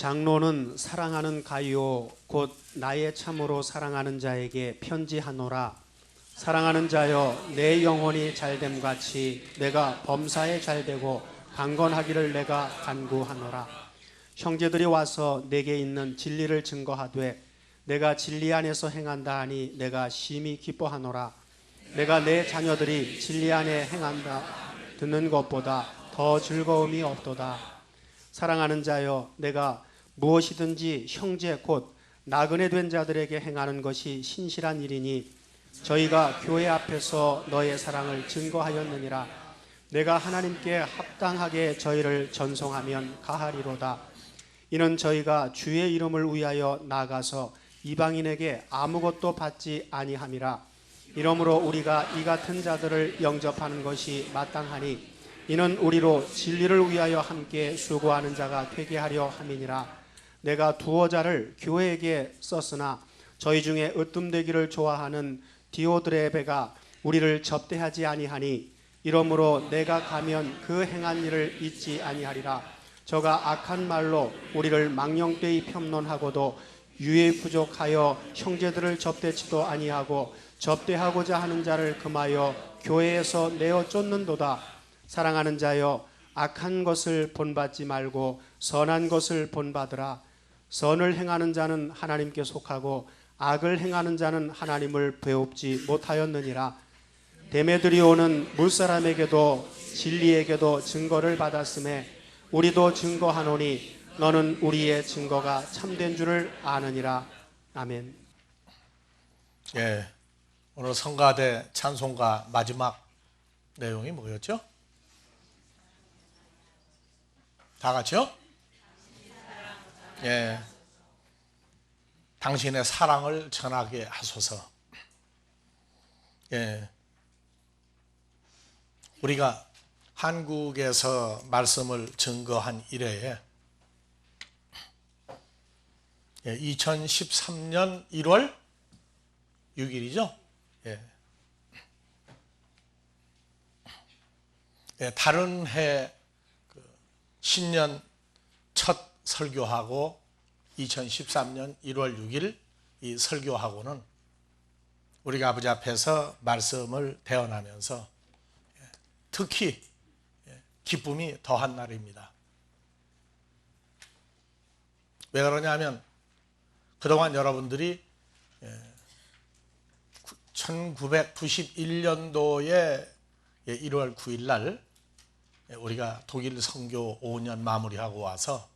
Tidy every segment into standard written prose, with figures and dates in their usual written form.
장로는 사랑하는 가이오 곧 나의 참으로 사랑하는 자에게 편지하노라. 사랑하는 자여, 내 영혼이 잘됨 같이 내가 범사에 잘되고 강건하기를 내가 간구하노라. 형제들이 와서 내게 있는 진리를 증거하되 내가 진리 안에서 행한다 하니 내가 심히 기뻐하노라. 내가 내 자녀들이 진리 안에 행한다 듣는 것보다 더 즐거움이 없도다. 사랑하는 자여, 내가 무엇이든지 형제 곧 나그네 된 자들에게 행하는 것이 신실한 일이니 저희가 교회 앞에서 너의 사랑을 증거하였느니라. 내가 하나님께 합당하게 저희를 전송하면 가하리로다. 이는 저희가 주의 이름을 위하여 나가서 이방인에게 아무것도 받지 아니함이라. 이러므로 우리가 이 같은 자들을 영접하는 것이 마땅하니 이는 우리로 진리를 위하여 함께 수고하는 자가 되게 하려 함이니라. 내가 두어 자를 교회에게 썼으나 저희 중에 으뜸되기를 좋아하는 디오드레베가 우리를 접대하지 아니하니 이러므로 내가 가면 그 행한 일을 잊지 아니하리라. 저가 악한 말로 우리를 망령되이 폄론하고도 유에 부족하여 형제들을 접대치도 아니하고 접대하고자 하는 자를 금하여 교회에서 내어 쫓는도다. 사랑하는 자여, 악한 것을 본받지 말고 선한 것을 본받으라. 선을 행하는 자는 하나님께 속하고 악을 행하는 자는 하나님을 배웁지 못하였느니라. 데메드리오는 물사람에게도 진리에게도 증거를 받았음에 우리도 증거하노니 너는 우리의 증거가 참된 줄을 아느니라. 아멘. 예, 오늘 성가대 찬송가 마지막 내용이 뭐였죠? 다 같이요? 예, 당신의 사랑을 전하게 하소서. 예, 우리가 한국에서 말씀을 증거한 이래에 2013년 1월 6일이죠. 예. 예, 다른 해 신년 첫 설교하고 2013년 1월 6일 이 설교하고는 우리가 아버지 앞에서 말씀을 대언하면서 특히 기쁨이 더한 날입니다. 왜 그러냐면 그동안 여러분들이 1991년도에 1월 9일 날 우리가 독일 선교 5년 마무리하고 와서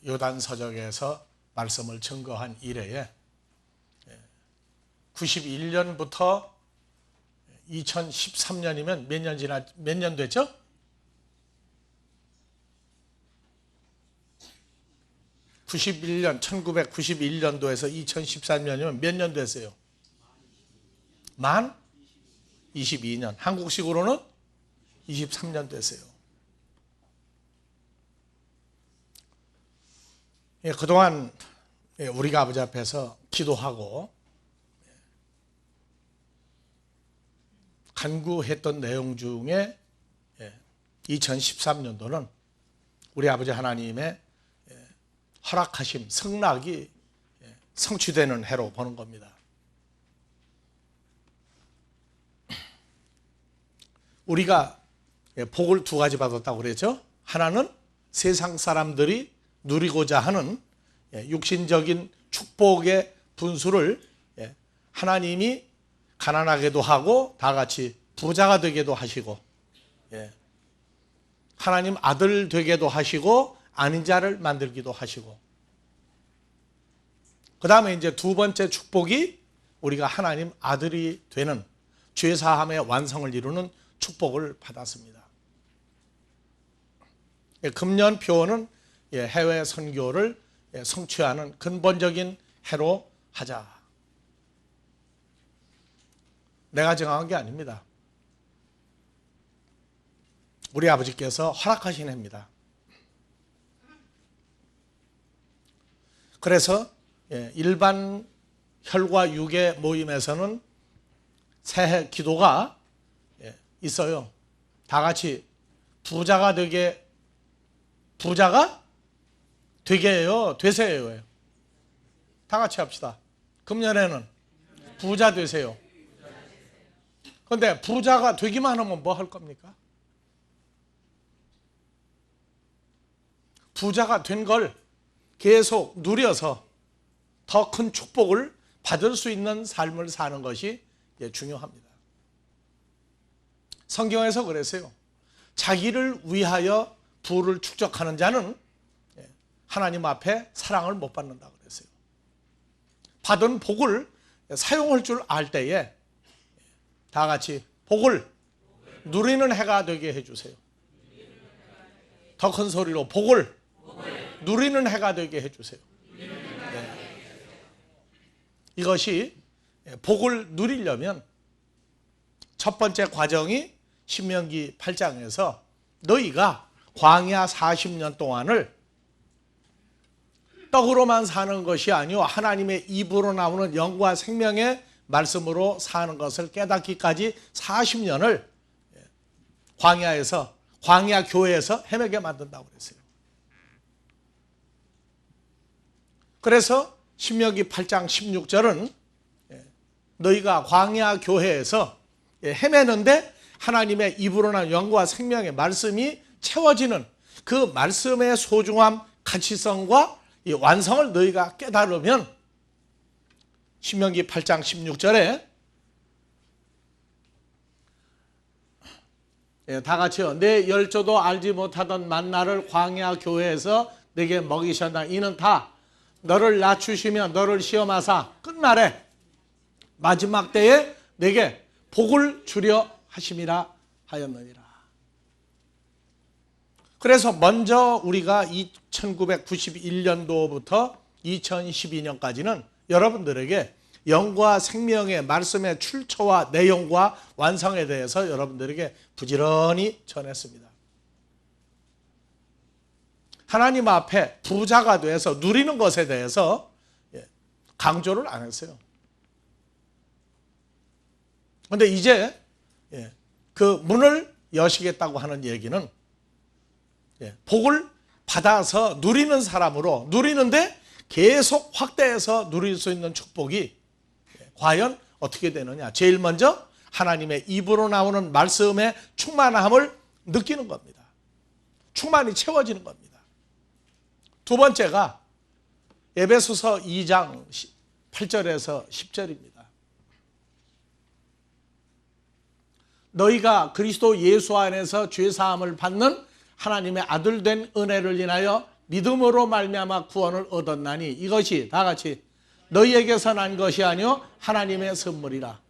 요단 서적에서 말씀을 증거한 이래에 91년부터 2013년이면 몇 년 됐죠? (91년) 1991년도에서 2013년이면 몇 년 됐어요? 만 22년. 한국식으로는 23년 됐어요. 예, 그동안 우리가 아버지 앞에서 기도하고 간구했던 내용 중에 2013년도는 우리 아버지 하나님의 허락하심, 승낙이 성취되는 해로 보는 겁니다. 우리가 복을 두 가지 받았다고 그랬죠. 하나는 세상 사람들이 누리고자 하는 육신적인 축복의 분수를 하나님이 가난하게도 하고 다 같이 부자가 되게도 하시고 하나님 아들 되게도 하시고 아닌 자를 만들기도 하시고, 그 다음에 이제 두 번째 축복이 우리가 하나님 아들이 되는 죄사함의 완성을 이루는 축복을 받았습니다. 금년 표어는 해외 선교를 성취하는 근본적인 해로 하자. 내가 정한 게 아닙니다. 우리 아버지께서 허락하신 해입니다. 그래서 일반 혈과 육의 모임에서는 새해 기도가 있어요. 다 같이 부자가 되게요, 되세요예요. 다 같이 합시다. 금년에는 부자 되세요. 그런데 부자가 되기만 하면 뭐 할 겁니까? 부자가 된 걸 계속 누려서 더 큰 축복을 받을 수 있는 삶을 사는 것이 중요합니다. 성경에서 그랬어요. 자기를 위하여 부를 축적하는 자는 하나님 앞에 사랑을 못 받는다 그랬어요. 받은 복을 사용할 줄 알 때에 다 같이 복을 누리는 해가 되게 해주세요. 더 큰 소리로 복을 누리는 해가 되게 해주세요. 이것이 복을 누리려면 첫 번째 과정이 신명기 8장에서 너희가 광야 40년 동안을 떡으로만 사는 것이 아니요 하나님의 입으로 나오는 영과 생명의 말씀으로 사는 것을 깨닫기까지 40년을 광야에서 광야 교회에서 헤매게 만든다고 그랬어요. 그래서 신명기 8장 16절은 너희가 광야 교회에서 헤매는데 하나님의 입으로 나오는 영과 생명의 말씀이 채워지는 그 말씀의 소중함, 가치성과 이 완성을 너희가 깨달으면 신명기 8장 16절에 다 같이요. 내 열조도 알지 못하던 만나를 광야 교회에서 내게 먹이셨다. 이는 다 너를 낮추시며 너를 시험하사 끝날에 마지막 때에 내게 복을 주려 하심이라 하였느니라. 그래서 먼저 우리가 1991년도부터 2012년까지는 여러분들에게 영과 생명의 말씀의 출처와 내용과 완성에 대해서 여러분들에게 부지런히 전했습니다. 하나님 앞에 부자가 돼서 누리는 것에 대해서 강조를 안 했어요. 그런데 이제 그 문을 여시겠다고 하는 얘기는 복을 받아서 누리는 사람으로 누리는데 계속 확대해서 누릴 수 있는 축복이 과연 어떻게 되느냐. 제일 먼저 하나님의 입으로 나오는 말씀의 충만함을 느끼는 겁니다. 충만히 채워지는 겁니다. 두 번째가 에베소서 2장 8절에서 10절입니다. 너희가 그리스도 예수 안에서 죄사함을 받는 하나님의 아들 된 은혜를 인하여 믿음으로 말미암아 구원을 얻었나니 이것이 다 같이 너희에게서 난 것이 아니요 하나님의 선물이라.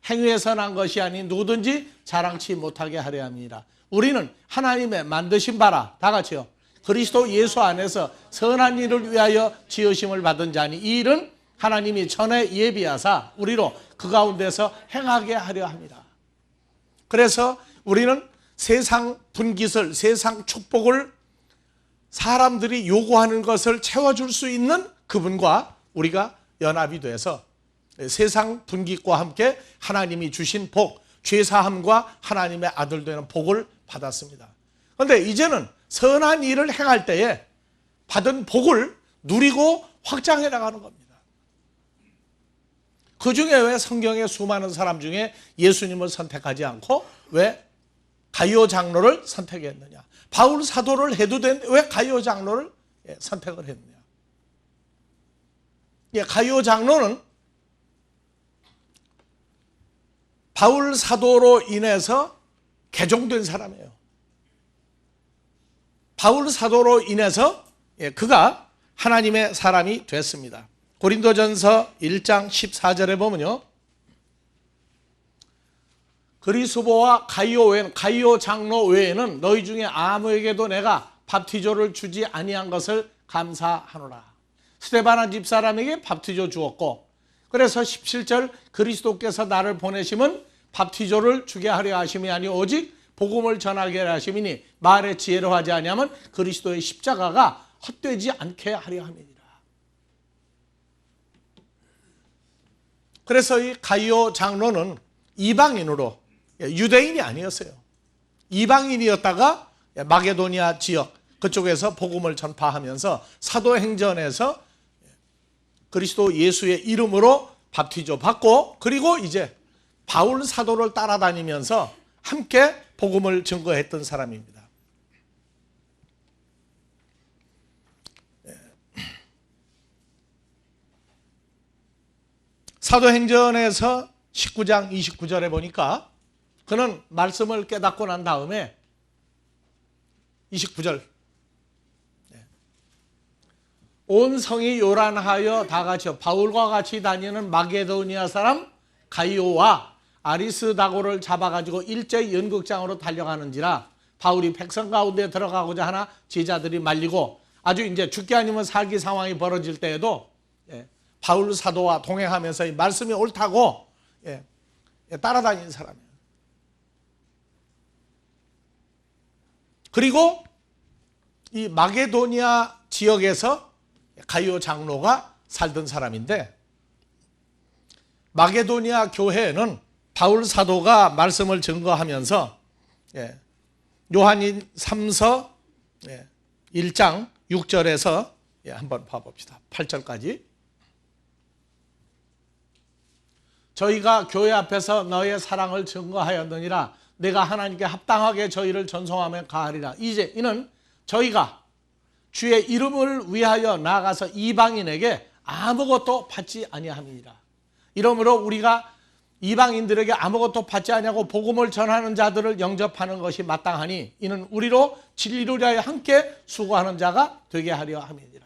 행위에서 난 것이 아닌 누구든지 자랑치 못하게 하려 함이라. 우리는 하나님의 만드신 바라. 다 같이요. 그리스도 예수 안에서 선한 일을 위하여 지으심을 받은 자니 이 일은 하나님이 전에 예비하사 우리로 그 가운데서 행하게 하려 합니다. 그래서 우리는 세상 분깃을, 세상 축복을 사람들이 요구하는 것을 채워줄 수 있는 그분과 우리가 연합이 돼서 세상 분깃과 함께 하나님이 주신 복, 죄사함과 하나님의 아들 되는 복을 받았습니다. 그런데 이제는 선한 일을 행할 때에 받은 복을 누리고 확장해 나가는 겁니다. 그 중에 왜 성경의 수많은 사람 중에 예수님을 선택하지 않고 왜 가이오 장로를 선택했느냐. 바울 사도를 해도 되는데 왜 가이오 장로를 선택을 했느냐. 가이오 장로는 바울 사도로 인해서 개종된 사람이에요. 바울 사도로 인해서 그가 하나님의 사람이 됐습니다. 고린도전서 1장 14절에 보면요. 그리스도와 가이오 장로 외에는 너희 중에 아무에게도 내가 밥티조를 주지 아니한 것을 감사하노라. 스데바나 집사람에게 밥티조 주었고 그래서 17절 그리스도께서 나를 보내심은 밥티조를 주게 하려 하심이 아니 오직 복음을 전하게 하려 하심이니 말의 지혜로 하지 아니하면 그리스도의 십자가가 헛되지 않게 하려 함이니라. 그래서 이 가이오 장로는 이방인으로 유대인이 아니었어요. 이방인이었다가 마게도니아 지역 그쪽에서 복음을 전파하면서 사도행전에서 그리스도 예수의 이름으로 밥티저 받고, 그리고 이제 바울 사도를 따라다니면서 함께 복음을 증거했던 사람입니다. 사도행전에서 19장 29절에 보니까 그는 말씀을 깨닫고 난 다음에 29절, 온 성이 요란하여 다 같이 바울과 같이 다니는 마게도니아 사람 가이오와 아리스다고를 잡아가지고 일제히 연극장으로 달려가는지라, 바울이 백성 가운데 들어가고자 하나 제자들이 말리고, 아주 이제 죽게 아니면 살기 상황이 벌어질 때에도 바울 사도와 동행하면서 이 말씀이 옳다고 따라다니는 사람이에요. 그리고 이 마게도니아 지역에서 가이오 장로가 살던 사람인데, 마게도니아 교회에는 바울 사도가 말씀을 증거하면서 요한인 3서 1장 6절에서 한번 봐봅시다. 8절까지. 저희가 교회 앞에서 너의 사랑을 증거하였느니라. 내가 하나님께 합당하게 저희를 전송하며 가하리라. 이제 이는 저희가 주의 이름을 위하여 나아가서 이방인에게 아무것도 받지 아니함이니라. 이러므로 우리가 이방인들에게 아무것도 받지 아니하고 복음을 전하는 자들을 영접하는 것이 마땅하니, 이는 우리로 진리를 위하여 함께 수고하는 자가 되게 하려 함이니라.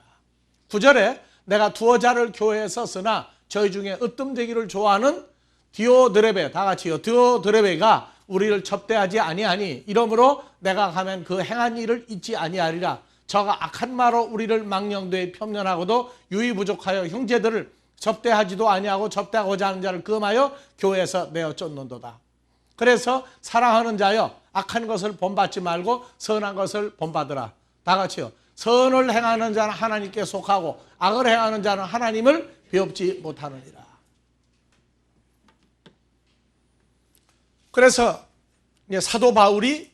9절에 내가 두어 자를 교회에 썼으나 저희 중에 으뜸되기를 좋아하는 디오드레베, 다 같이요, 디오드레베가 우리를 접대하지 아니하니, 이러므로 내가 가면 그 행한 일을 잊지 아니하리라. 저가 악한 말로 우리를 망령되이 편면하고도 유의부족하여 형제들을 접대하지도 아니하고 접대하고자 하는 자를 금하여 교회에서 내어 쫓는도다. 그래서 사랑하는 자여, 악한 것을 본받지 말고 선한 것을 본받으라. 다 같이요. 선을 행하는 자는 하나님께 속하고 악을 행하는 자는 하나님을 배웁지 못하느니라. 그래서 사도 바울이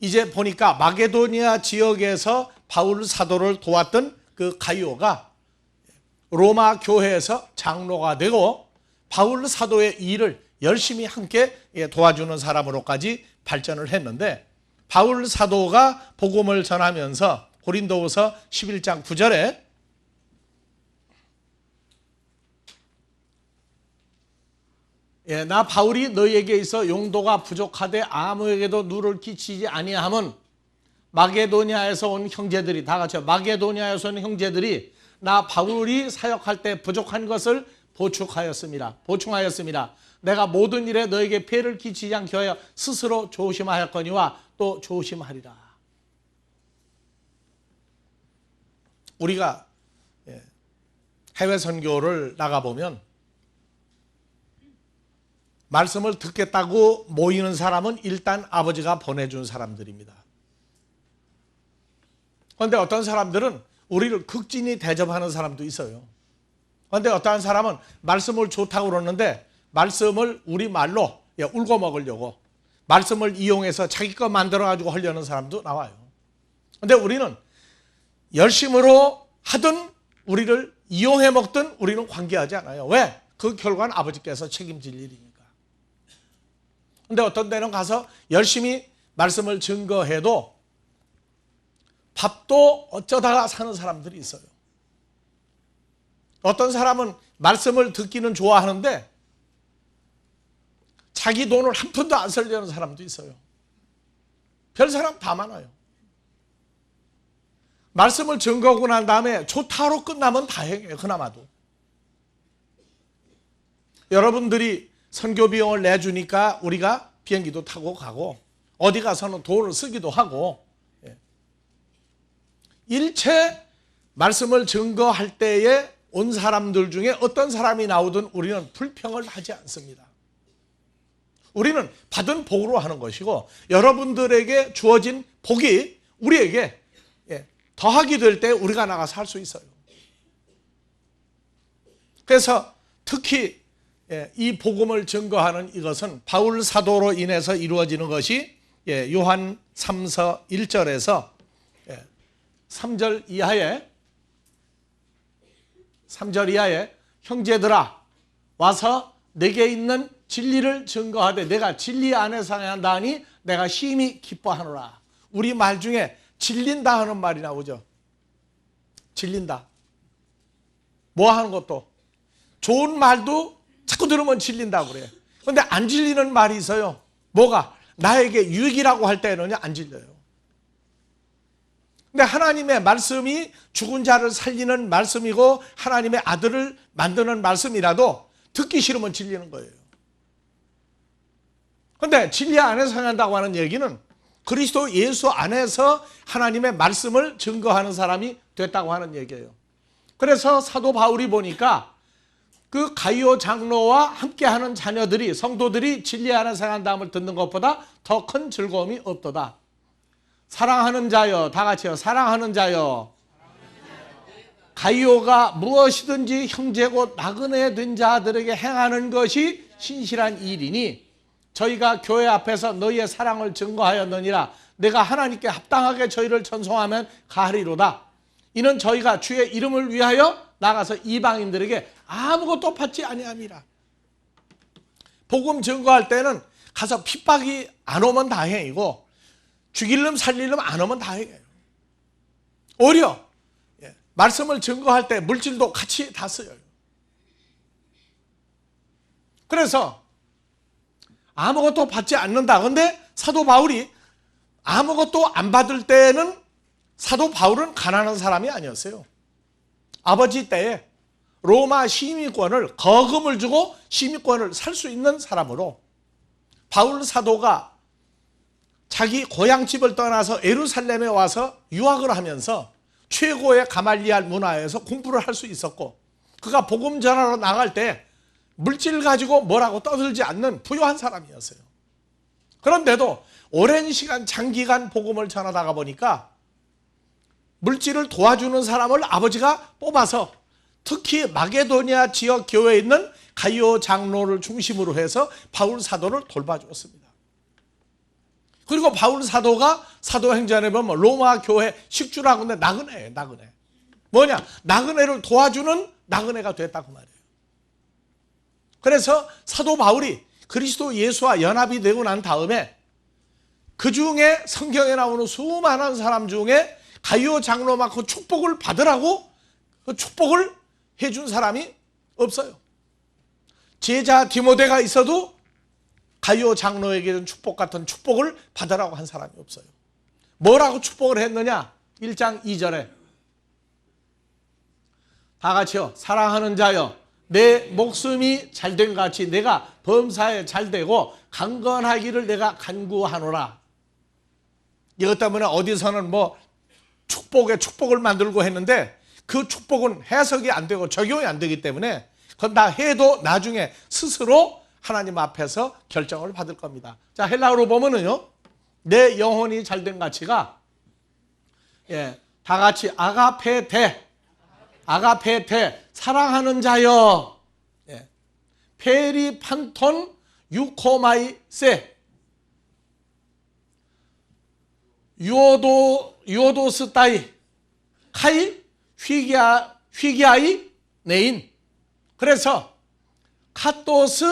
이제 보니까 마게도니아 지역에서 바울 사도를 도왔던 그 가이오가 로마 교회에서 장로가 되고 바울 사도의 일을 열심히 함께 도와주는 사람으로까지 발전을 했는데, 바울 사도가 복음을 전하면서 고린도후서 11장 9절에 나 바울이 너희에게 있어 용도가 부족하되 아무에게도 누를 끼치지 아니함은 마게도니아에서 온 형제들이, 다 같이 마게도니아에서 온 형제들이 나 바울이 사역할 때 부족한 것을 보충하였습니다. 내가 모든 일에 너에게 폐를 끼치지 않게 하여 스스로 조심하였거니와 또 조심하리라. 우리가 해외 선교를 나가보면 말씀을 듣겠다고 모이는 사람은 일단 아버지가 보내준 사람들입니다. 그런데 어떤 사람들은 우리를 극진히 대접하는 사람도 있어요. 그런데 어떠한 사람은 말씀을 좋다고 그러는데 말씀을 우리말로 울고 먹으려고 말씀을 이용해서 자기 거 만들어가지고 하려는 사람도 나와요. 그런데 우리는 열심으로 하든 우리를 이용해 먹든 우리는 관계하지 않아요. 왜? 그 결과는 아버지께서 책임질 일이니까. 그런데 어떤 데는 가서 열심히 말씀을 증거해도 밥도 어쩌다가 사는 사람들이 있어요. 어떤 사람은 말씀을 듣기는 좋아하는데 자기 돈을 한 푼도 안 쓰려는 사람도 있어요. 별 사람 다 많아요. 말씀을 증거하고 난 다음에 좋다로 끝나면 다행이에요. 그나마도. 여러분들이 선교 비용을 내주니까 우리가 비행기도 타고 가고 어디 가서는 돈을 쓰기도 하고, 일체 말씀을 증거할 때에 온 사람들 중에 어떤 사람이 나오든 우리는 불평을 하지 않습니다. 우리는 받은 복으로 하는 것이고 여러분들에게 주어진 복이 우리에게 더하게 될 때 우리가 나가서 할 수 있어요. 그래서 특히 이 복음을 증거하는 이것은 바울 사도로 인해서 이루어지는 것이 요한 3서 1절에서 3절 이하에 형제들아 와서 내게 있는 진리를 증거하되 내가 진리 안에서 행한다니 내가 심히 기뻐하노라. 우리 말 중에 질린다 하는 말이 나오죠. 질린다. 뭐 하는 것도 좋은 말도 자꾸 들으면 질린다고 그래요. 그런데 안 질리는 말이 있어요. 뭐가? 나에게 유익이라고 할 때는 안 질려요. 근데 하나님의 말씀이 죽은 자를 살리는 말씀이고 하나님의 아들을 만드는 말씀이라도 듣기 싫으면 질리는 거예요. 그런데 진리 안에서 행한다고 하는 얘기는 그리스도 예수 안에서 하나님의 말씀을 증거하는 사람이 됐다고 하는 얘기예요. 그래서 사도 바울이 보니까 그 가이오 장로와 함께하는 자녀들이 성도들이 진리 안에서 행한다함을 듣는 것보다 더 큰 즐거움이 없도다. 사랑하는 자여, 다 같이요. 사랑하는 자여. 가이오가 무엇이든지 형제고 나그네 된 자들에게 행하는 것이 신실한 일이니 저희가 교회 앞에서 너희의 사랑을 증거하였느니라. 내가 하나님께 합당하게 저희를 찬송하면 가하리로다. 이는 저희가 주의 이름을 위하여 나가서 이방인들에게 아무것도 받지 아니함이라. 복음 증거할 때는 가서 핍박이 안 오면 다행이고 죽일 놈 살릴 놈 안 오면 다행이에요. 오히려 말씀을 증거할 때 물질도 같이 다 쓰여요. 그래서 아무것도 받지 않는다. 그런데 사도 바울이 아무것도 안 받을 때는 사도 바울은 가난한 사람이 아니었어요. 아버지 때에 로마 시민권을 거금을 주고 시민권을 살 수 있는 사람으로 바울 사도가 자기 고향집을 떠나서 예루살렘에 와서 유학을 하면서 최고의 가말리알 문화에서 공부를 할 수 있었고 그가 복음 전하러 나갈 때 물질 가지고 뭐라고 떠들지 않는 부유한 사람이었어요. 그런데도 오랜 시간 장기간 복음을 전하다가 보니까 물질을 도와주는 사람을 아버지가 뽑아서 특히 마게도니아 지역 교회에 있는 가이오 장로를 중심으로 해서 바울 사도를 돌봐주었습니다. 그리고 바울 사도가 사도행전에 보면 로마 교회 식주라고 하는데 나그네예요. 나그네. 뭐냐? 나그네를 도와주는 나그네가 됐다고 말이에요. 그래서 사도 바울이 그리스도 예수와 연합이 되고 난 다음에 그 중에 성경에 나오는 수많은 사람 중에 가이오 장로만큼 축복을 받으라고 그 축복을 해준 사람이 없어요. 제자 디모데가 있어도 가이오 장로에게는 축복 같은 축복을 받으라고 한 사람이 없어요. 뭐라고 축복을 했느냐? 1장 2절에 다 같이요. 사랑하는 자여 내 목숨이 잘된 같이 내가 범사에 잘되고 강건하기를 내가 간구하노라. 이것 때문에 어디서는 뭐 축복에 축복을 만들고 했는데 그 축복은 해석이 안 되고 적용이 안 되기 때문에 그건 다 해도 나중에 스스로 하나님 앞에서 결정을 받을 겁니다. 자, 헬라어로 보면은요, 내 영혼이 잘된 가치가 다 같이 아가페테, 사랑하는 자여, 페리판톤 유코마이세, 유오도스타이, 카이 휘기아이 네인. 그래서 카토스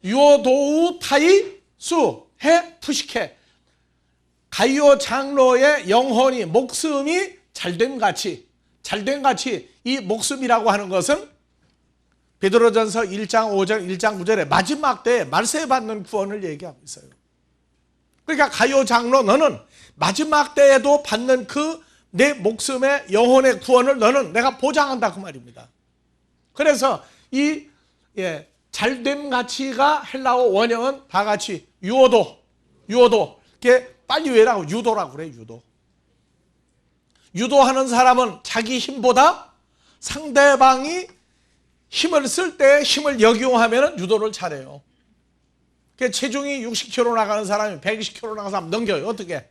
유오도우 타이 수해 푸시케. 가이오 장로의 영혼이 목숨이 잘된 가치, 이 목숨이라고 하는 것은 베드로전서 1장 5절 1장 9절에 마지막 때에 말세 받는 구원을 얘기하고 있어요. 그러니까 가이오 장로 너는 마지막 때에도 받는 그 내 목숨의 영혼의 구원을 너는 내가 보장한다 그 말입니다. 그래서 이 잘된 가치가 헬라어 원형은 다 같이 유오도 이게 빨리 외라고 유도라고 그래. 유도하는 사람은 자기 힘보다 상대방이 힘을 쓸 때 힘을 역용하면 유도를 잘해요. 체중이 60kg 나가는 사람이 120kg 나가는 사람 넘겨요. 어떻게?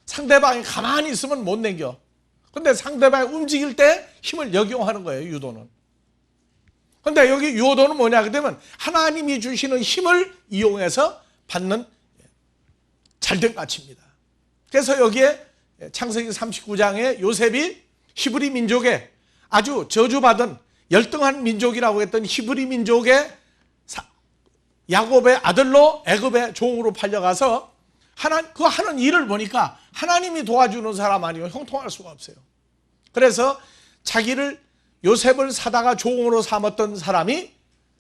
상대방이 가만히 있으면 못 넘겨. 근데 상대방이 움직일 때 힘을 역용하는 거예요. 유도는. 근데 여기 유도는 뭐냐? 그러면 하나님이 주시는 힘을 이용해서 받는 잘된 가치입니다. 그래서 여기에 창세기 39장에 요셉이 히브리 민족의 아주 저주받은 열등한 민족이라고 했던 히브리 민족의 야곱의 아들로 애굽의 종으로 팔려가서 그 하는 일을 보니까 하나님이 도와주는 사람 아니면 형통할 수가 없어요. 그래서 자기를 요셉을 사다가 종으로 삼았던 사람이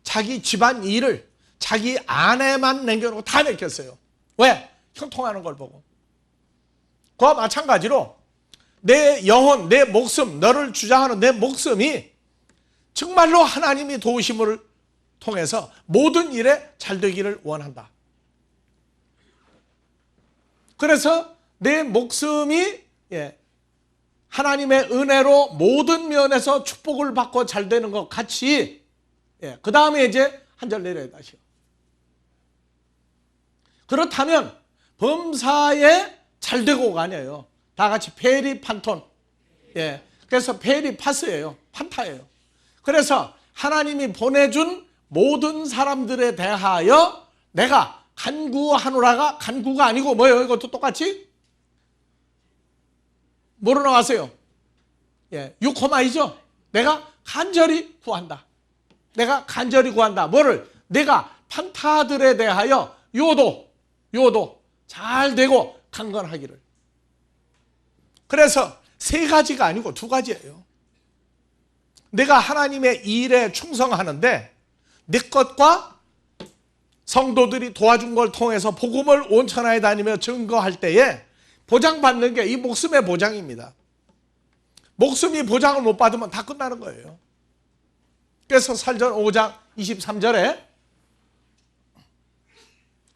자기 집안 일을 자기 아내만 남겨놓고 다 맡겼어요. 왜? 형통하는 걸 보고. 그와 마찬가지로 내 영혼, 내 목숨, 너를 주장하는 내 목숨이 정말로 하나님이 도우심을 통해서 모든 일에 잘 되기를 원한다. 그래서 내 목숨이 하나님의 은혜로 모든 면에서 축복을 받고 잘 되는 것 같이 그 다음에 이제 한 절 내려야 다시요. 그렇다면 범사에 잘 되고가 아니에요. 다 같이 페리판톤. 그래서 페리파스예요. 판타예요. 그래서 하나님이 보내준 모든 사람들에 대하여 내가 간구하노라가 간구가 아니고 뭐예요? 이것도 똑같이 뭐로 나왔어요? 6코마이죠. 내가 간절히 구한다. 내가 간절히 구한다. 뭐를? 내가 판타들에 대하여 요도 잘 되고 강건하기를. 그래서 세 가지가 아니고 두 가지예요. 내가 하나님의 일에 충성하는데 내 것과 성도들이 도와준 걸 통해서 복음을 온 천하에 다니며 증거할 때에 보장받는 게 이 목숨의 보장입니다. 목숨이 보장을 못 받으면 다 끝나는 거예요. 그래서 살전 5장 23절에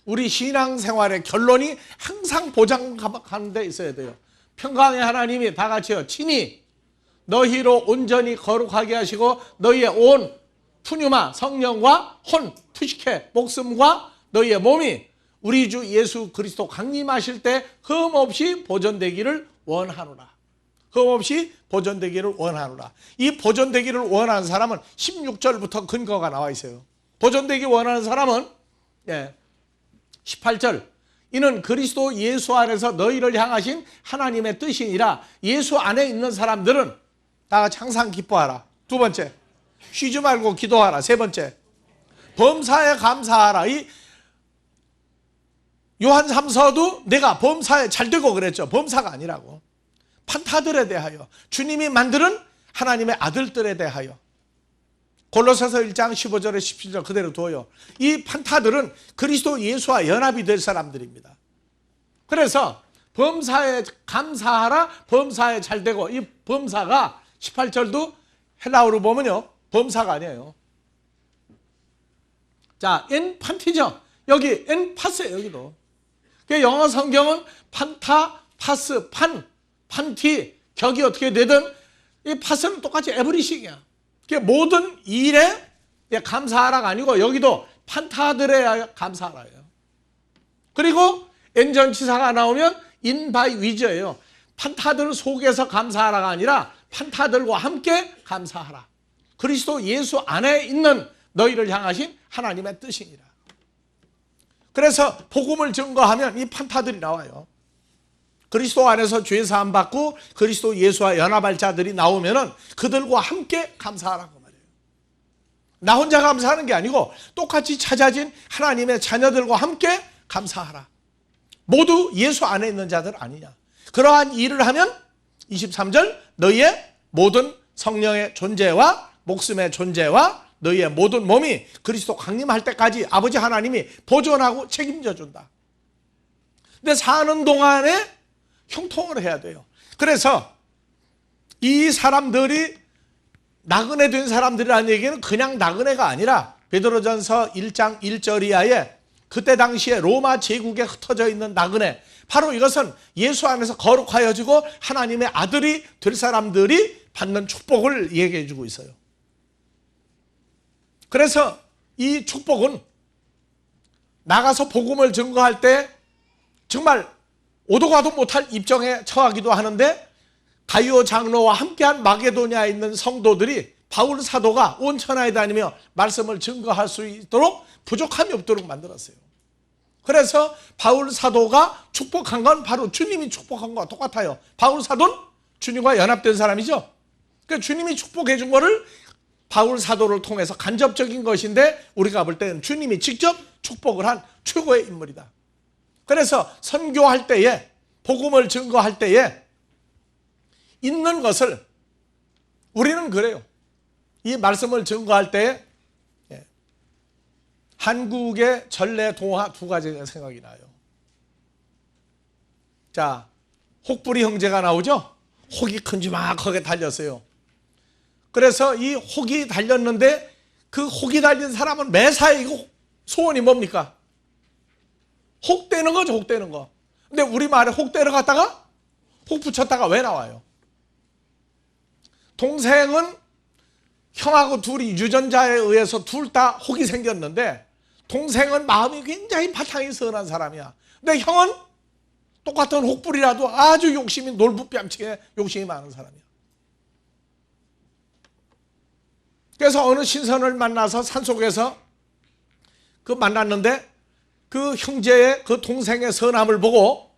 우리 신앙생활의 결론이 항상 보장하는 데 있어야 돼요. 평강의 하나님이 다 같이요. 친히 너희로 온전히 거룩하게 하시고 너희의 온 푸뉴마 성령과 혼 푸시케 목숨과 너희의 몸이 우리 주 예수 그리스도 강림하실 때 흠없이 보존되기를 원하노라. 흠없이 보존되기를 원하노라. 이 보존되기를 원하는 사람은 16절부터 근거가 나와 있어요. 보존되기 원하는 사람은 18절 이는 그리스도 예수 안에서 너희를 향하신 하나님의 뜻이니라. 예수 안에 있는 사람들은 다 같이 항상 기뻐하라. 두 번째, 쉬지 말고 기도하라. 세 번째, 범사에 감사하라. 이 요한 3서도 내가 범사에 잘되고 그랬죠. 범사가 아니라고. 판타들에 대하여, 주님이 만드는 하나님의 아들들에 대하여. 골로새서 1장 15절에 17절 그대로 둬요. 이 판타들은 그리스도 예수와 연합이 될 사람들입니다. 그래서 범사에 감사하라, 범사에 잘되고. 이 범사가 18절도 헬라어로 보면요, 범사가 아니에요. 자, 엔 판티죠. 여기 엔 파스예요. 여기도. 영어 성경은 판타, 파스, 판티, 격이 어떻게 되든 이 파스는 똑같이 에브리싱이야. 모든 일에 감사하라가 아니고 여기도 판타들에 감사하라예요. 그리고 엔전치사가 나오면 인바이 위저예요. 판타들 속에서 감사하라가 아니라 판타들과 함께 감사하라. 그리스도 예수 안에 있는 너희를 향하신 하나님의 뜻이니라. 그래서 복음을 증거하면 이 판타들이 나와요. 그리스도 안에서 죄사함 받고 그리스도 예수와 연합할 자들이 나오면은 그들과 함께 감사하라고 말해요. 나 혼자 감사하는 게 아니고 똑같이 찾아진 하나님의 자녀들과 함께 감사하라. 모두 예수 안에 있는 자들 아니냐. 그러한 일을 하면 23절 너희의 모든 성령의 존재와 목숨의 존재와 너희의 모든 몸이 그리스도 강림할 때까지 아버지 하나님이 보존하고 책임져 준다. 근데 사는 동안에 형통을 해야 돼요. 그래서 이 사람들이 나그네 된 사람들이라는 얘기는 그냥 나그네가 아니라 베드로전서 1장 1절 이하에 그때 당시에 로마 제국에 흩어져 있는 나그네, 바로 이것은 예수 안에서 거룩하여지고 하나님의 아들이 될 사람들이 받는 축복을 얘기해 주고 있어요. 그래서 이 축복은 나가서 복음을 증거할 때 정말 오도 가도 못할 입정에 처하기도 하는데 가이오 장로와 함께한 마게도냐에 있는 성도들이 바울 사도가 온 천하에 다니며 말씀을 증거할 수 있도록 부족함이 없도록 만들었어요. 그래서 바울 사도가 축복한 건 바로 주님이 축복한 거와 똑같아요. 바울 사도는 주님과 연합된 사람이죠. 그러니까 주님이 축복해 준 거를 바울 사도를 통해서 간접적인 것인데 우리가 볼 때는 주님이 직접 축복을 한 최고의 인물이다. 그래서 선교할 때에, 복음을 증거할 때에 있는 것을 우리는 그래요. 이 말씀을 증거할 때에 한국의 전래 동화 두 가지가 생각이 나요. 자, 혹부리 형제가 나오죠? 혹이 큼지막하게 달렸어요. 그래서 이 혹이 달렸는데 그 혹이 달린 사람은 매사에 이거 소원이 뭡니까? 혹 떼는 거죠, 혹 떼는 거. 근데 우리말에 혹 떼러 갔다가 혹 붙였다가 왜 나와요? 동생은 형하고 둘이 유전자에 의해서 둘 다 혹이 생겼는데 동생은 마음이 굉장히 바탕이 선한 사람이야. 근데 형은 똑같은 혹불이라도 아주 욕심이 놀부뺨치게 욕심이 많은 사람이야. 그래서 어느 신선을 만나서 산속에서 그 만났는데 그 형제의 그 동생의 선함을 보고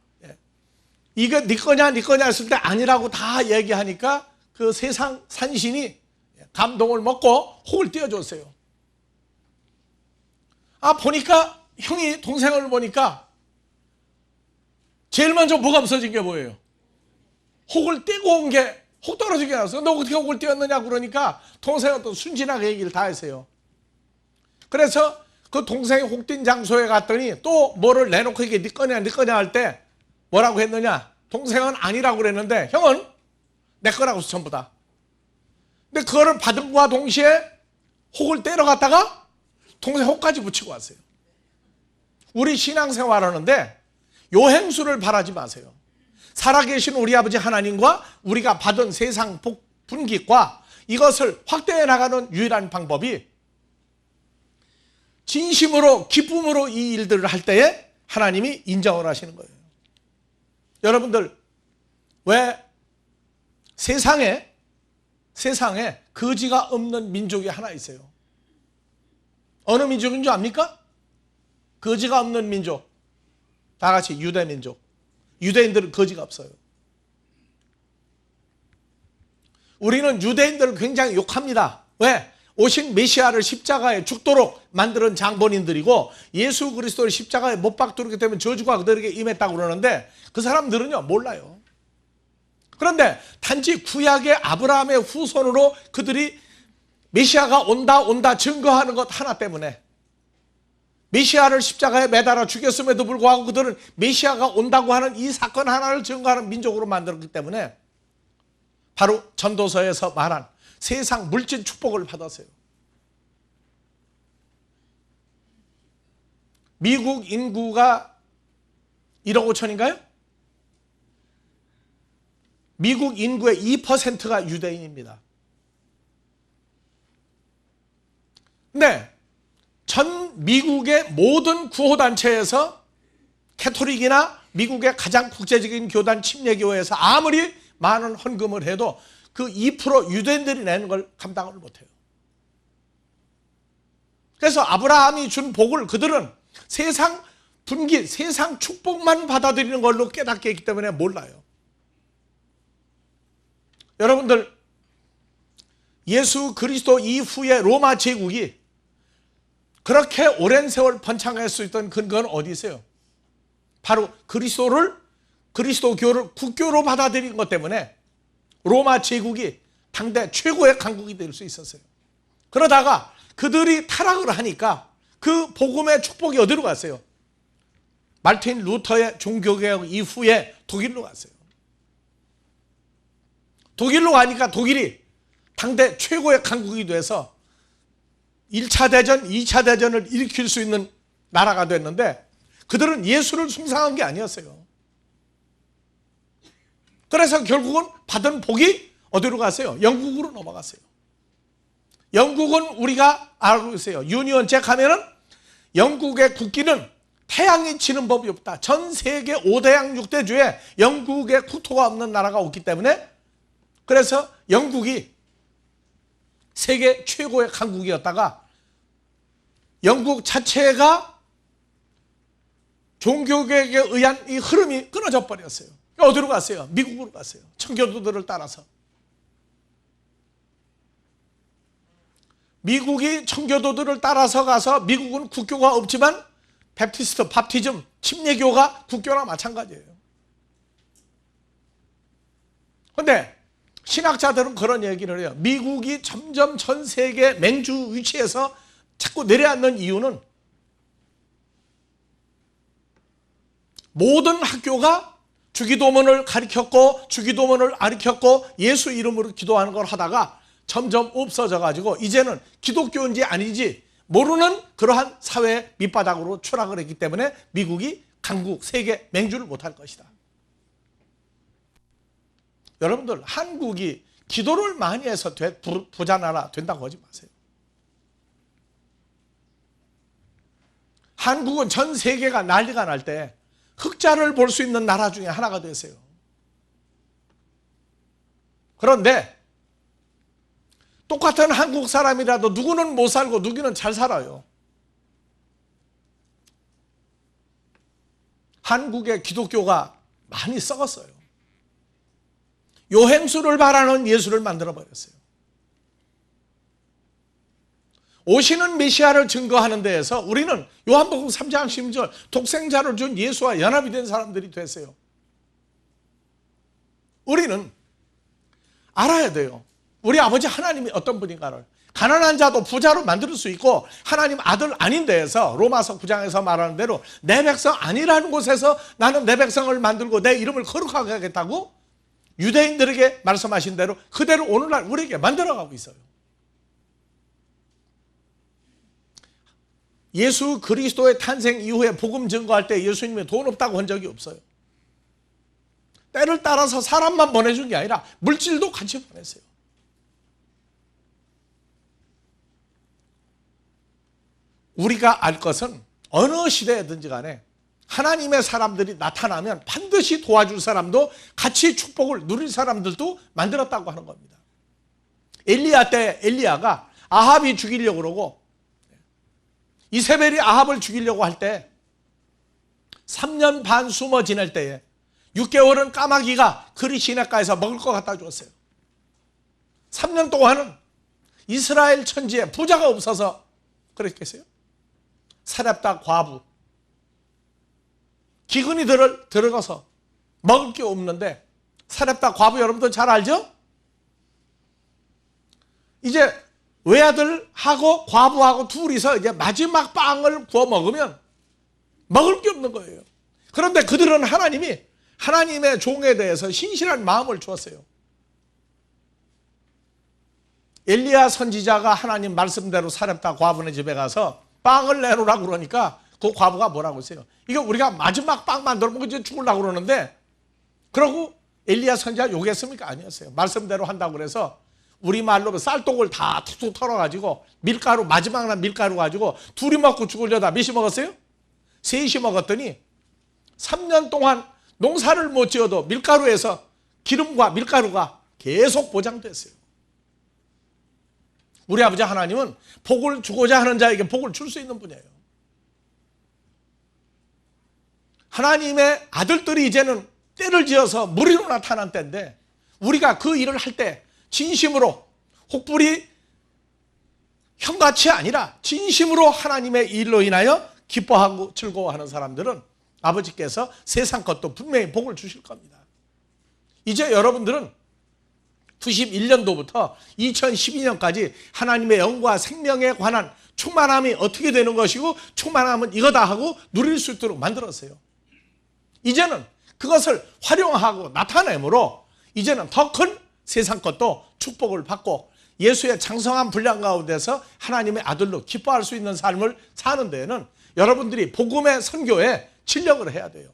이게 네 거냐 네 거냐 했을 때 아니라고 다 얘기하니까 그 세상 산신이 감동을 먹고 혹을 띄워줬어요. 보니까 형이 동생을 보니까 제일 먼저 뭐가 없어진 게 뭐예요? 혹을 띄고 온 게 혹 떨어지게 나왔어. 너 어떻게 혹을 띄웠느냐 그러니까 동생은 또 순진하게 얘기를 다 했어요. 그래서 그 동생이 혹 띈 장소에 갔더니 또 뭐를 내놓고 이게 네 거냐 네 거냐 할 때 뭐라고 했느냐? 동생은 아니라고 그랬는데 형은 내 거라고 전부 다. 근데 그거를 받은 거와 동시에 혹을 떼러 갔다가 동생 혹까지 붙이고 왔어요. 우리 신앙생활 하는데 요행수를 바라지 마세요. 살아계신 우리 아버지 하나님과 우리가 받은 세상 복, 분깃과 이것을 확대해 나가는 유일한 방법이 진심으로 기쁨으로 이 일들을 할 때에 하나님이 인정을 하시는 거예요. 여러분들 왜 세상에 거지가 없는 민족이 하나 있어요. 어느 민족인 줄 압니까? 거지가 없는 민족. 다 같이 유대민족. 유대인들은 거지가 없어요. 우리는 유대인들을 굉장히 욕합니다. 왜? 오신 메시아를 십자가에 죽도록 만드는 장본인들이고 예수 그리스도를 십자가에 못 박두르기 때문에 저주가 그들에게 임했다고 그러는데 그 사람들은요 몰라요. 그런데 단지 구약의 아브라함의 후손으로 그들이 메시아가 온다 증거하는 것 하나 때문에 메시아를 십자가에 매달아 죽였음에도 불구하고 그들은 메시아가 온다고 하는 이 사건 하나를 증거하는 민족으로 만들었기 때문에 바로 전도서에서 말한 세상 물질 축복을 받았어요. 미국 인구가 1억 5천인가요? 미국 인구의 2%가 유대인입니다. 근데 전 미국의 모든 구호단체에서 캐토릭이나 미국의 가장 국제적인 교단 침례교회에서 아무리 많은 헌금을 해도 그 2% 유대인들이 내는 걸 감당을 못해요. 그래서 아브라함이 준 복을 그들은 세상 분깃, 세상 축복만 받아들이는 걸로 깨닫게 했기 때문에 몰라요. 여러분들 예수 그리스도 이후에 로마 제국이 그렇게 오랜 세월 번창할 수 있던 근거는 어디 있어요? 바로 그리스도교를 국교로 받아들인 것 때문에 로마 제국이 당대 최고의 강국이 될 수 있었어요. 그러다가 그들이 타락을 하니까 그 복음의 축복이 어디로 갔어요? 말틴 루터의 종교개혁 이후에 독일로 갔어요. 독일로 가니까 독일이 당대 최고의 강국이 돼서 1차 대전, 2차 대전을 일으킬 수 있는 나라가 됐는데 그들은 예수를 숭상한 게 아니었어요. 그래서 결국은 받은 복이 어디로 갔어요? 영국으로 넘어갔어요. 영국은 우리가 알고 있어요. 유니언 잭 하면은 영국의 국기는 태양이 치는 법이 없다. 전 세계 5대양 6대주에 영국의 국토가 없는 나라가 없기 때문에 그래서 영국이 세계 최고의 강국이었다가 영국 자체가 종교개혁에 의한 이 흐름이 끊어져 버렸어요. 어디로 갔어요? 미국으로 갔어요. 청교도들을 따라서. 미국이 청교도들을 따라서 가서, 미국은 국교가 없지만 베프티스트, 밥티즘, 침례교가 국교나 마찬가지예요. 그런데 신학자들은 그런 얘기를 해요. 미국이 점점 전 세계 맹주 위치에서 자꾸 내려앉는 이유는 모든 학교가 주기도문을 가르쳤고 주기도문을 가르쳤고 예수 이름으로 기도하는 걸 하다가 점점 없어져 가지고 이제는 기독교인지 아닌지 모르는 그러한 사회 밑바닥으로 추락을 했기 때문에 미국이 강국 세계 맹주를 못할 것이다. 여러분들, 한국이 기도를 많이 해서 부자 나라 된다고 하지 마세요. 한국은 전 세계가 난리가 날 때 흑자를 볼 수 있는 나라 중에 하나가 됐어요. 그런데 똑같은 한국 사람이라도 누구는 못 살고 누구는 잘 살아요. 한국의 기독교가 많이 썩었어요. 요행수를 바라는 예수를 만들어버렸어요. 오시는 메시아를 증거하는 데에서 우리는 요한복음 3장 10절 독생자를 준 예수와 연합이 된 사람들이 됐어요. 우리는 알아야 돼요. 우리 아버지 하나님이 어떤 분인가를. 가난한 자도 부자로 만들 수 있고 하나님 아들 아닌 데에서 로마서 9장에서 말하는 대로 내 백성 아니라는 곳에서 나는 내 백성을 만들고 내 이름을 거룩하게 하겠다고 유대인들에게 말씀하신 대로 그대로 오늘날 우리에게 만들어가고 있어요. 예수 그리스도의 탄생 이후에 복음 증거할 때 예수님이 돈 없다고 한 적이 없어요. 때를 따라서 사람만 보내준 게 아니라 물질도 같이 보냈어요. 우리가 알 것은 어느 시대든지 간에 하나님의 사람들이 나타나면 반드시 도와줄 사람도 같이 축복을 누릴 사람들도 만들었다고 하는 겁니다. 엘리야 때 엘리야가 아합이 죽이려고 그러고 이세벨이 아합을 죽이려고 할 때 3년 반 숨어 지낼 때에 6개월은 까마귀가 그리 시냇가에서 먹을 거 갖다 주었어요. 3년 동안은 이스라엘 천지에 부자가 없어서 그랬겠어요? 사렙다 과부 기근이 들어가서 먹을 게 없는데 사렙다 과부 여러분들 잘 알죠? 이제 외아들하고 과부하고 둘이서 이제 마지막 빵을 구워 먹으면 먹을 게 없는 거예요. 그런데 그들은 하나님이 하나님의 종에 대해서 신실한 마음을 주었어요. 엘리야 선지자가 하나님 말씀대로 사렙다 과부네 집에 가서 빵을 내놓으라고 그러니까 그 과부가 뭐라고 했어요? 이거 우리가 마지막 빵 만들어 먹고 이제 죽으려고 그러는데 그러고 엘리야 선지자 욕했습니까? 아니었어요. 말씀대로 한다고 그래서 우리말로 쌀독을 다 툭툭 털어가지고 밀가루 마지막 날 밀가루 가지고 둘이 먹고 죽으려다 몇이 먹었어요? 셋이 먹었더니 3년 동안 농사를 못 지어도 밀가루에서 기름과 밀가루가 계속 보장됐어요. 우리 아버지 하나님은 복을 주고자 하는 자에게 복을 줄 수 있는 분이에요. 하나님의 아들들이 이제는 때를 지어서 무리로 나타난 때인데 우리가 그 일을 할 때 진심으로 혹부리 형같이 아니라 진심으로 하나님의 일로 인하여 기뻐하고 즐거워하는 사람들은 아버지께서 세상 것도 분명히 복을 주실 겁니다. 이제 여러분들은 91년도부터 2012년까지 하나님의 영과 생명에 관한 충만함이 어떻게 되는 것이고 충만함은 이거다 하고 누릴 수 있도록 만들었어요. 이제는 그것을 활용하고 나타내므로 이제는 더 큰 세상 것도 축복을 받고 예수의 장성한 분량 가운데서 하나님의 아들로 기뻐할 수 있는 삶을 사는 데에는 여러분들이 복음의 선교에 진력을 해야 돼요.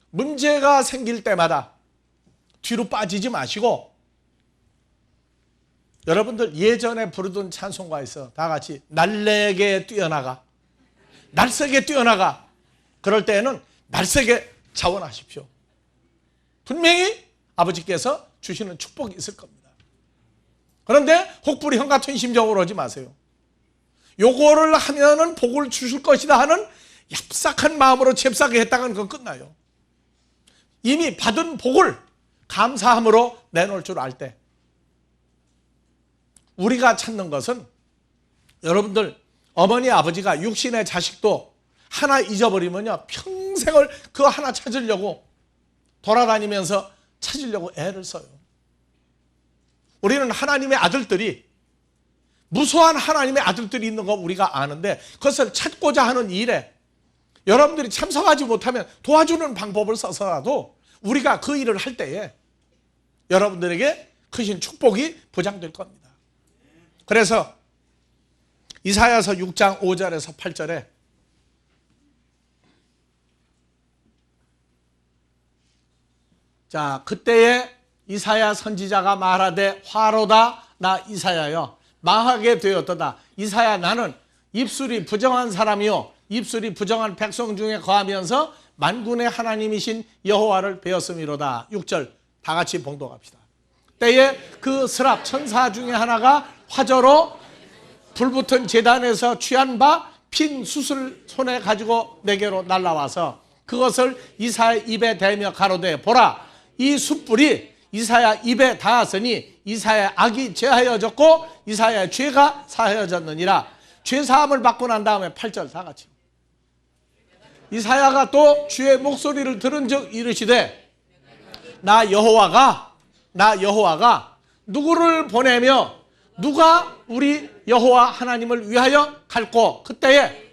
문제가 생길 때마다 뒤로 빠지지 마시고 여러분들 예전에 부르던 찬송가 있어. 다 같이 날래게 뛰어나가 날새게 뛰어나가 그럴 때에는 날새게 자원하십시오. 분명히 아버지께서 주시는 축복이 있을 겁니다. 그런데 혹부리 형 같은 심정으로 하지 마세요. 요거를 하면은 복을 주실 것이다 하는 얍삭한 마음으로 잽싸게 했다가는 그건 끝나요. 이미 받은 복을 감사함으로 내놓을 줄 알 때, 우리가 찾는 것은, 여러분들 어머니 아버지가 육신의 자식도 하나 잊어버리면요 평생을 그 하나 찾으려고 돌아다니면서 찾으려고 애를 써요. 우리는 하나님의 아들들이, 무수한 하나님의 아들들이 있는 거 우리가 아는데, 그것을 찾고자 하는 일에 여러분들이 참석하지 못하면 도와주는 방법을 써서라도 우리가 그 일을 할 때에 여러분들에게 크신 축복이 보장될 겁니다. 그래서 이사야서 6장 5절에서 8절에 자, 그때에 이사야 선지자가 말하되 화로다 나 이사야여 망하게 되었도다. 이사야 나는 입술이 부정한 사람이요 입술이 부정한 백성 중에 거하면서 만군의 하나님이신 여호와를 배웠음이로다. 6절 다 같이 봉독합시다. 때에 그 스랍 천사 중에 하나가 화저로 불붙은 제단에서 취한 바 핀 숯을 손에 가지고 내게로 날라와서 그것을 이사야 입에 대며 가로되 보라 이 숯불이 이사야 입에 닿았으니 이사야 악이 제하여졌고 이사야의 죄가 사하여졌느니라. 죄사함을 받고 난 다음에 8절 다 같이 이사야가 또 주의 목소리를 들은 즉 이르시되 나 여호와가 누구를 보내며 누가 우리 여호와 하나님을 위하여 갈꼬. 그때에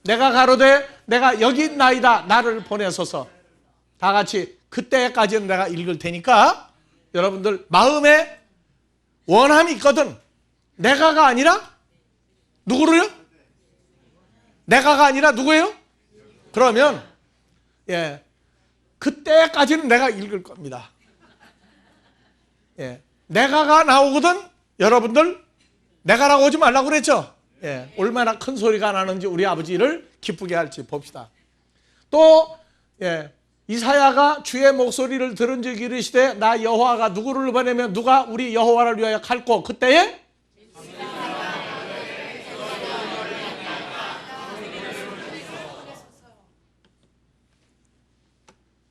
내가 가로되 내가 여기 있나이다 나를 보내소서. 다 같이 그때까지는 내가 읽을 테니까 여러분들 마음에 원함이 있거든. 내가가 아니라 누구를요? 내가가 아니라 누구예요? 그러면 그때까지는 내가 읽을 겁니다. 내가가 나오거든. 여러분들 내가라고 오지 말라고 그랬죠. 얼마나 큰 소리가 나는지 우리 아버지를 기쁘게 할지 봅시다. 또 이사야가 주의 목소리를 들은 즉 이르시되 나 여호와가 누구를 보내면 누가 우리 여호와를 위하여 갈꼬. 그때에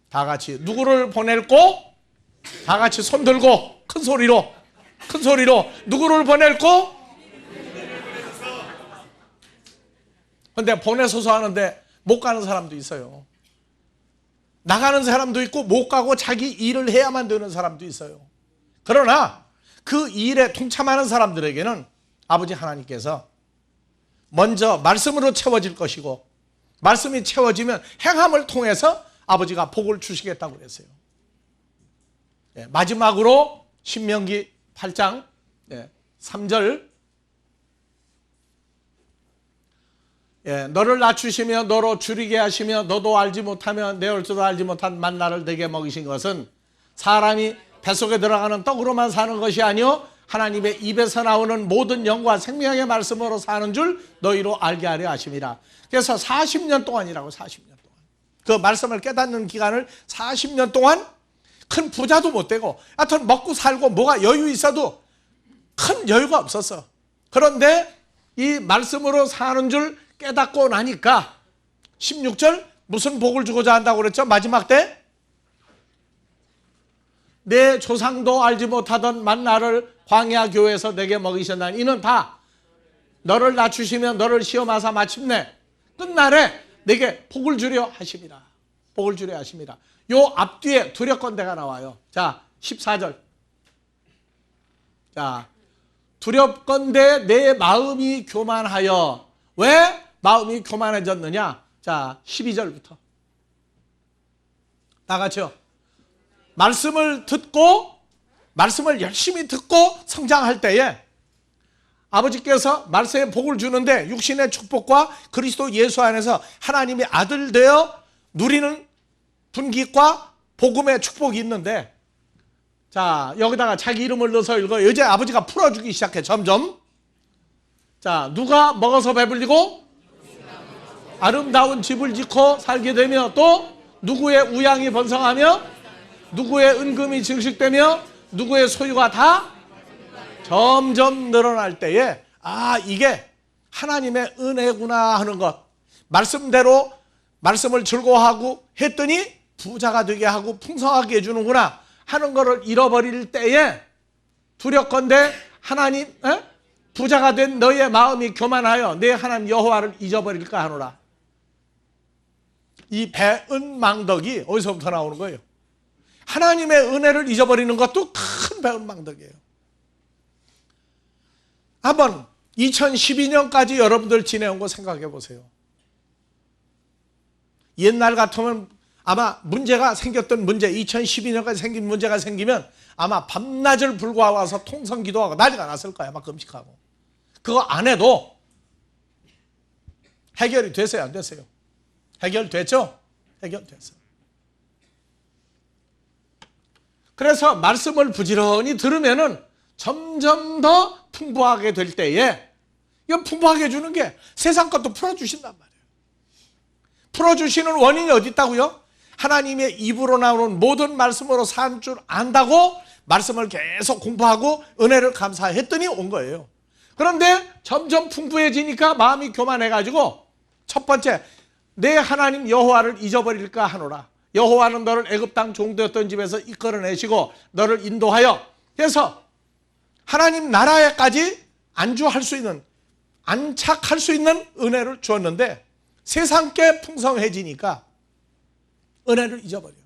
다 같이 누구를 보낼꼬? 다 같이 손 들고 큰 소리로 누구를 보낼꼬? 근데 보내소서 하는데 못 가는 사람도 있어요. 나가는 사람도 있고 못 가고 자기 일을 해야만 되는 사람도 있어요. 그러나 그 일에 동참하는 사람들에게는 아버지 하나님께서 먼저 말씀으로 채워질 것이고 말씀이 채워지면 행함을 통해서 아버지가 복을 주시겠다고 그랬어요. 마지막으로 신명기 8장 3절 너를 낮추시며 너로 줄이게 하시며 너도 알지 못하며 내 얼추도 알지 못한 만나를 내게 먹이신 것은 사람이 뱃속에 들어가는 떡으로만 사는 것이 아니요 하나님의 입에서 나오는 모든 영과 생명의 말씀으로 사는 줄 너희로 알게 하려 하심이라. 그래서 40년 동안이라고. 40년 동안 그 말씀을 깨닫는 기간을 40년 동안 큰 부자도 못 되고 하여튼 먹고 살고 뭐가 여유 있어도 큰 여유가 없었어. 그런데 이 말씀으로 사는 줄 깨닫고 나니까 16절 무슨 복을 주고자 한다고 그랬죠? 마지막 때 내 조상도 알지 못하던 만나를 광야 교회에서 내게 먹이셨나니 이는 다 너를 낮추시며 너를 시험하사 마침내 끝날에 내게 복을 주려 하심이라. 복을 주려 하심이라. 요 앞뒤에 두렵건대가 나와요. 자 14절 자 두렵건대 내 마음이 교만하여. 왜 마음이 교만해졌느냐? 자 12절부터 다 같이요. 말씀을 듣고 말씀을 열심히 듣고 성장할 때에 아버지께서 말씀에 복을 주는데 육신의 축복과 그리스도 예수 안에서 하나님의 아들 되어 누리는 분깃과 복음의 축복이 있는데 자 여기다가 자기 이름을 넣어서 읽어요. 이제 아버지가 풀어주기 시작해. 점점 자 누가 먹어서 배불리고 아름다운 집을 짓고 살게 되며 또 누구의 우양이 번성하며 누구의 은금이 증식되며 누구의 소유가 다 점점 늘어날 때에 아 이게 하나님의 은혜구나 하는 것. 말씀대로 말씀을 즐거워하고 했더니 부자가 되게 하고 풍성하게 해주는구나 하는 것을 잃어버릴 때에 두렵건대 하나님 부자가 된 너의 마음이 교만하여 내 하나님 여호와를 잊어버릴까 하노라. 이 배은망덕이 어디서부터 나오는 거예요? 하나님의 은혜를 잊어버리는 것도 큰 배은망덕이에요. 한번 2012년까지 여러분들 지내온 거 생각해 보세요. 옛날 같으면 아마 문제가 생겼던 문제, 2012년까지 생긴 문제가 생기면 아마 밤낮을 불구하고서 통성 기도하고 난리가 났을 거야. 막 금식하고. 그거 안 해도 해결이 됐어요, 안 됐어요? 해결됐죠? 해결됐어요. 그래서 말씀을 부지런히 들으면은 점점 더 풍부하게 될 때에 이건 풍부하게 해주는 게 세상 것도 풀어주신단 말이에요. 풀어주시는 원인이 어디 있다고요? 하나님의 입으로 나오는 모든 말씀으로 산 줄 안다고 말씀을 계속 공부하고 은혜를 감사했더니 온 거예요. 그런데 점점 풍부해지니까 마음이 교만해가지고 첫 번째, 내 하나님 여호와를 잊어버릴까 하노라. 여호와는 너를 애굽 땅 종되었던 집에서 이끌어내시고 너를 인도하여 해서 하나님 나라에까지 안주할 수 있는, 안착할 수 있는 은혜를 주었는데 세상께 풍성해지니까 은혜를 잊어버려요.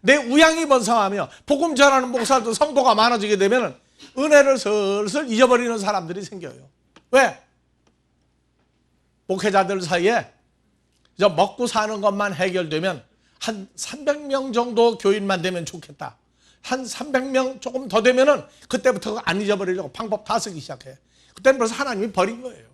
내 우양이 번성하며 복음 전하는 목사도 성도가 많아지게 되면 은혜를 슬슬 잊어버리는 사람들이 생겨요. 왜? 목회자들 사이에 먹고 사는 것만 해결되면 한 300명 정도 교인만 되면 좋겠다. 한 300명 조금 더 되면은 그때부터 안 잊어버리려고 방법 다 쓰기 시작해. 그때는 벌써 하나님이 버린 거예요.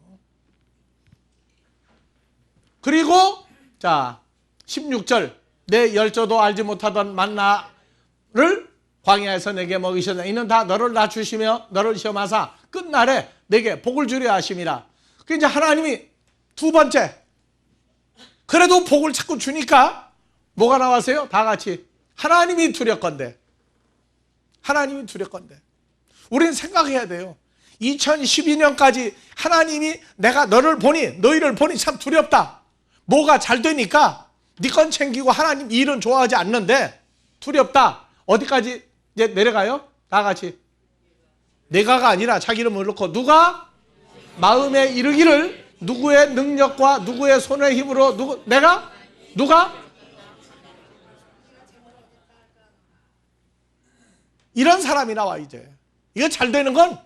그리고 자 16절, 내 열조도 알지 못하던 만나를 광야에서 내게 먹이셨다. 이는 다 너를 낮추시며 너를 시험하사 끝날에 내게 복을 주려 하심이라. 그 이제 하나님이 두 번째, 그래도 복을 자꾸 주니까 뭐가 나왔어요? 다 같이 하나님이 두렵건대. 하나님이 두렵건대. 우리는 생각해야 돼요. 2012년까지 하나님이 내가 너희를 보니 참 두렵다. 뭐가 잘 되니까 네 건 챙기고 하나님 일은 좋아하지 않는데 두렵다. 어디까지 이제 내려가요? 다 같이. 내가가 아니라 자기 이름을 넣고 누가 마음에 이르기를 누구의 능력과 누구의 손의 힘으로 누가 이런 사람이 나와. 이제 이거 잘 되는 건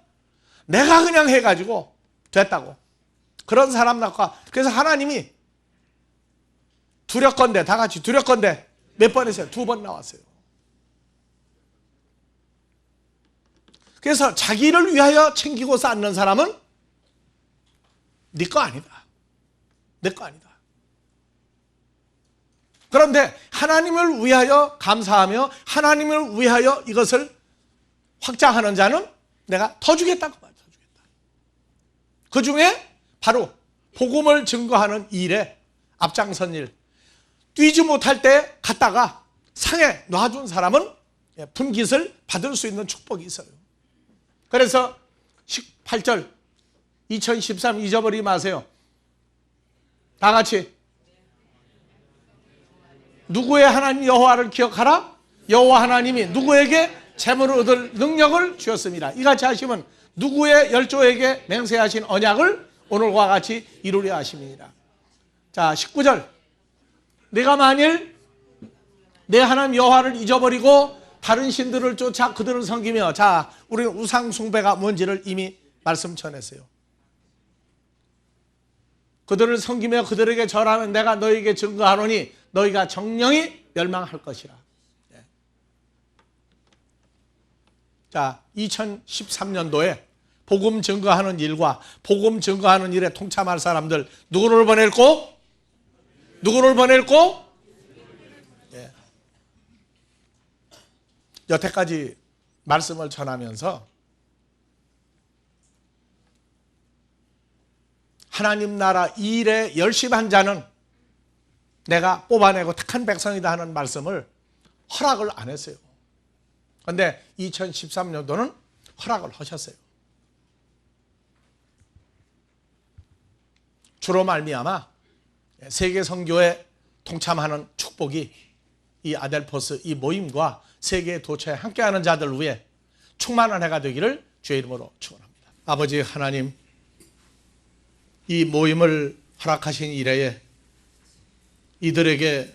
내가 그냥 해가지고 됐다고. 그런 사람 나와. 그래서 하나님이 두렵건대, 다 같이 두렵건대 몇 번 했어요? 2번 나왔어요. 그래서 자기를 위하여 챙기고 쌓는 사람은 네 거 아니다. 내 거 아니다. 그런데 하나님을 위하여 감사하며 하나님을 위하여 이것을 확장하는 자는 내가 더 주겠다고 말이야. 더 주겠다. 그 중에 바로 복음을 증거하는 일에 앞장선 일, 뛰지 못할 때 갔다가 상에 놔준 사람은 분깃을 받을 수 있는 축복이 있어요. 그래서 18절 2013 잊어버리지 마세요. 다 같이 누구의 하나님 여호와를 기억하라. 여호와 하나님이 누구에게 재물을 얻을 능력을 주었습니다. 이같이 하시면 누구의 열조에게 맹세하신 언약을 오늘과 같이 이루려 하십니다. 자 19절, 내가 만일 내 하나님 여호와를 잊어버리고 다른 신들을 쫓아 그들을 섬기며, 자 우리는 우상 숭배가 뭔지를 이미 말씀 전했어요. 그들을 섬기며 그들에게 절하면 내가 너희에게 증거하노니 너희가 정령이 멸망할 것이라. 자 2013년도에 복음 증거하는 일과 복음 증거하는 일에 동참할 사람들 누구를 보낼고? 누구를 보낼고? 여태까지 말씀을 전하면서 하나님 나라 일에 열심한 자는 내가 뽑아내고 택한 백성이다 하는 말씀을 허락을 안 했어요. 그런데 2013년도는 허락을 하셨어요. 주로 말미암아 세계 선교에 동참하는 축복이 이 아델포스 이 모임과 세계 도처에 함께하는 자들 위해 충만한 해가 되기를 주의 이름으로 축원합니다. 아버지 하나님, 이 모임을 허락하신 이래에 이들에게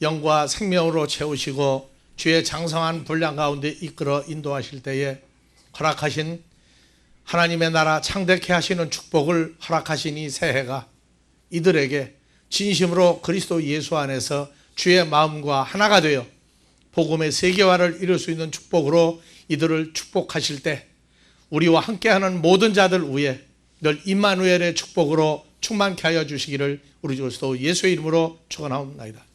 영과 생명으로 채우시고 주의 장성한 분량 가운데 이끌어 인도하실 때에 허락하신 하나님의 나라 창대케 하시는 축복을 허락하신 이 새해가 이들에게 진심으로 그리스도 예수 안에서 주의 마음과 하나가 되어 복음의 세계화를 이룰 수 있는 축복으로 이들을 축복하실 때 우리와 함께하는 모든 자들 위해 늘 임마누엘의 축복으로 충만케 하여 주시기를 우리 그리스도 예수의 이름으로 축원하옵나이다.